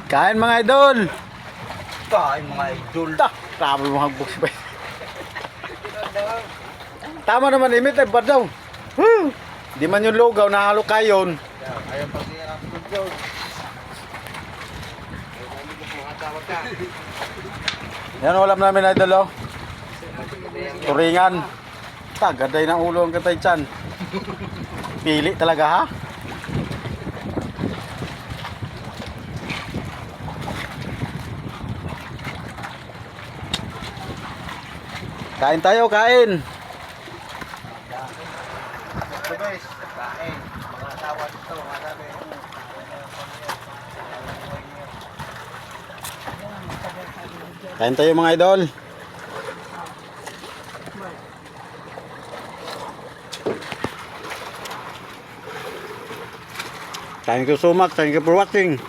Kain mga idol. Kain mga idol. Grabe mga hagbog si Bay. Tama naman imit ay badaw. Di man yung lugaw nahalo kayon. Ayaw pag i-upload yun. Yan ulam namin idol oh. Turingan. Tagaday ng ulo ang katay chan. Pili talaga ha. Kain tayo, kain. So guys, kain. Mga asawa dito, marami. Kain tayo mga idol. Thank you so much. Thank you for watching.